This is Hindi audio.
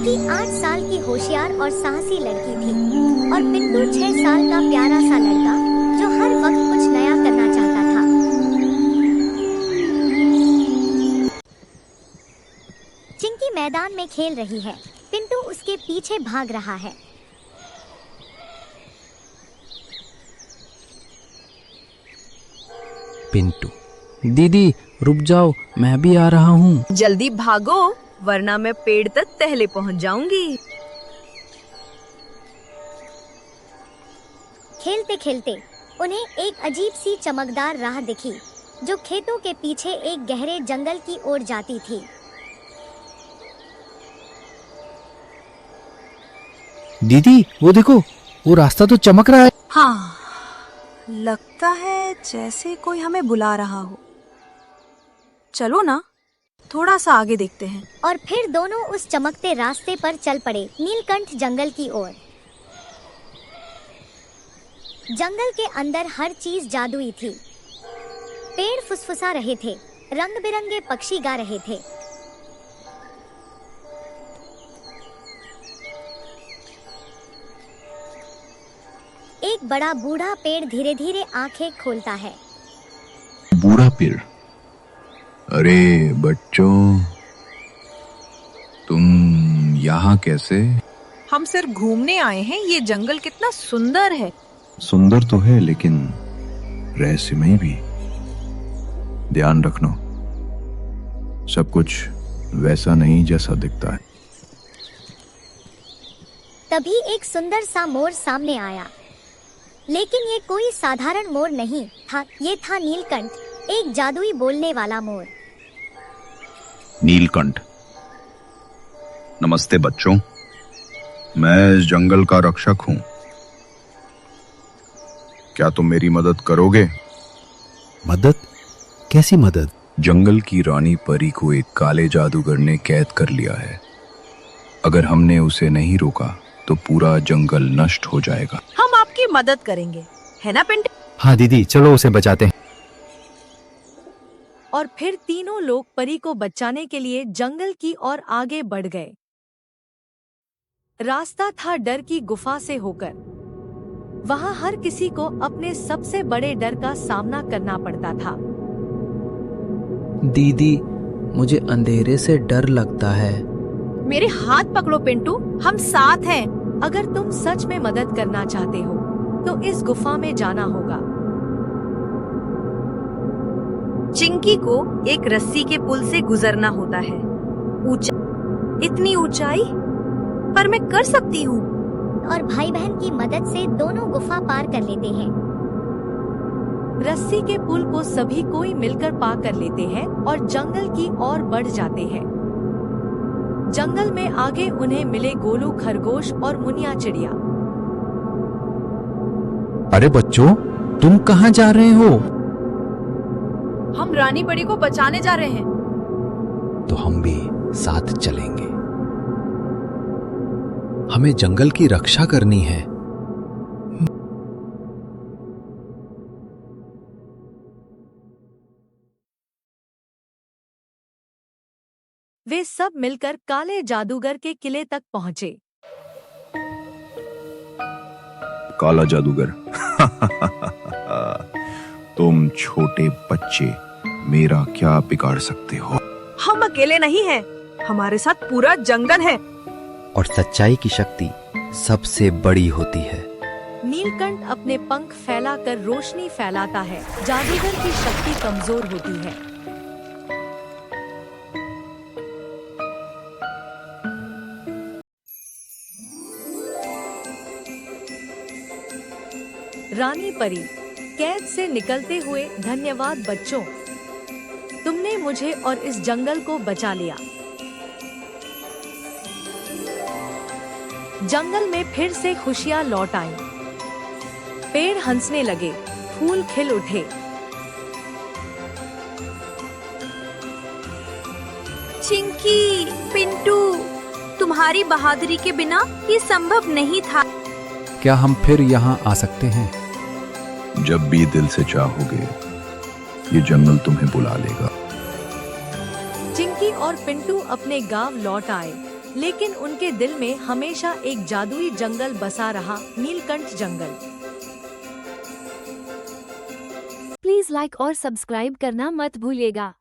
चिंकी 8 साल की होशियार और साहसी लड़की थी और पिंटू 6 साल का प्यारा सा लड़का जो हर वक्त कुछ नया करना चाहता था। चिंकी मैदान में खेल रही है, पिंटू उसके पीछे भाग रहा है। पिंटू, दीदी रुक जाओ, मैं भी आ रहा हूँ। जल्दी भागो वरना मैं पेड़ तक पहले पहुँच जाऊंगी। खेलते खेलते उन्हें एक अजीब सी चमकदार राह दिखी जो खेतों के पीछे एक गहरे जंगल की ओर जाती थी। दीदी वो देखो, वो रास्ता तो चमक रहा है। हाँ, लगता है जैसे कोई हमें बुला रहा हो। चलो ना, थोड़ा सा आगे देखते हैं। और फिर दोनों उस चमकते रास्ते पर चल पड़े, नीलकंठ जंगल की ओर। जंगल के अंदर हर चीज जादुई थी। पेड़ फुसफुसा रहे थे, रंग बिरंगे पक्षी गा रहे थे। एक बड़ा बूढ़ा पेड़ धीरे धीरे आंखें खोलता है। बूढ़ा पेड़, अरे बच्चों, तुम यहाँ कैसे? हम सिर्फ घूमने आए हैं। ये जंगल कितना सुंदर है। सुंदर तो है लेकिन रहस्यमय भी। ध्यान रखना, सब कुछ वैसा नहीं जैसा दिखता है। तभी एक सुंदर सा मोर सामने आया, लेकिन ये कोई साधारण मोर नहीं था। ये था नीलकंठ, एक जादुई बोलने वाला मोर। नीलकंठ, नमस्ते बच्चों, मैं इस जंगल का रक्षक हूँ। क्या तुम मेरी मदद करोगे? मदद? कैसी मदद? जंगल की रानी परी को एक काले जादूगर ने कैद कर लिया है। अगर हमने उसे नहीं रोका तो पूरा जंगल नष्ट हो जाएगा। हम आपकी मदद करेंगे, है ना पिंटू? हाँ दीदी, चलो उसे बचाते हैं। और फिर तीनों लोग परी को बचाने के लिए जंगल की ओर आगे बढ़ गए। रास्ता था डर की गुफा से होकर। वहाँ हर किसी को अपने सबसे बड़े डर का सामना करना पड़ता था। दीदी, मुझे अंधेरे से डर लगता है। मेरे हाथ पकड़ो पिंटू, हम साथ हैं। अगर तुम सच में मदद करना चाहते हो तो इस गुफा में जाना होगा। चिंकी को एक रस्सी के पुल से गुजरना होता है। इतनी ऊंचाई, पर मैं कर सकती हूँ। और भाई बहन की मदद से दोनों गुफा पार कर लेते हैं। रस्सी के पुल को सभी कोई मिलकर पार कर लेते हैं और जंगल की ओर बढ़ जाते हैं। जंगल में आगे उन्हें मिले गोलू खरगोश और मुनिया चिड़िया। अरे बच्चों, तुम कहाँ जा रहे हो? हम रानी परी को बचाने जा रहे हैं। तो हम भी साथ चलेंगे। हमें जंगल की रक्षा करनी है। वे सब मिलकर काले जादूगर के किले तक पहुँचे। काला जादूगर, तुम छोटे बच्चे मेरा क्या बिगाड़ सकते हो? हम अकेले नहीं हैं, हमारे साथ पूरा जंगल है। और सच्चाई की शक्ति सबसे बड़ी होती है। नीलकंठ अपने पंख फैलाकर रोशनी फैलाता है। जादूगर की शक्ति कमजोर होती है। रानी परी, कैद से निकलते हुए, धन्यवाद बच्चों, तुमने मुझे और इस जंगल को बचा लिया। जंगल में फिर से खुशियां लौट आईं। पेड़ हंसने लगे, फूल खिल उठे। चिंकी, पिंटू, तुम्हारी बहादुरी के बिना ये संभव नहीं था। क्या हम फिर यहाँ आ सकते हैं? जब भी दिल से चाहोगे, ये जंगल तुम्हें बुला लेगा। चिंकी और पिंटू अपने गांव लौट आए। लेकिन उनके दिल में हमेशा एक जादुई जंगल बसा रहा, नीलकंठ जंगल। प्लीज लाइक और सब्सक्राइब करना मत भूलिएगा।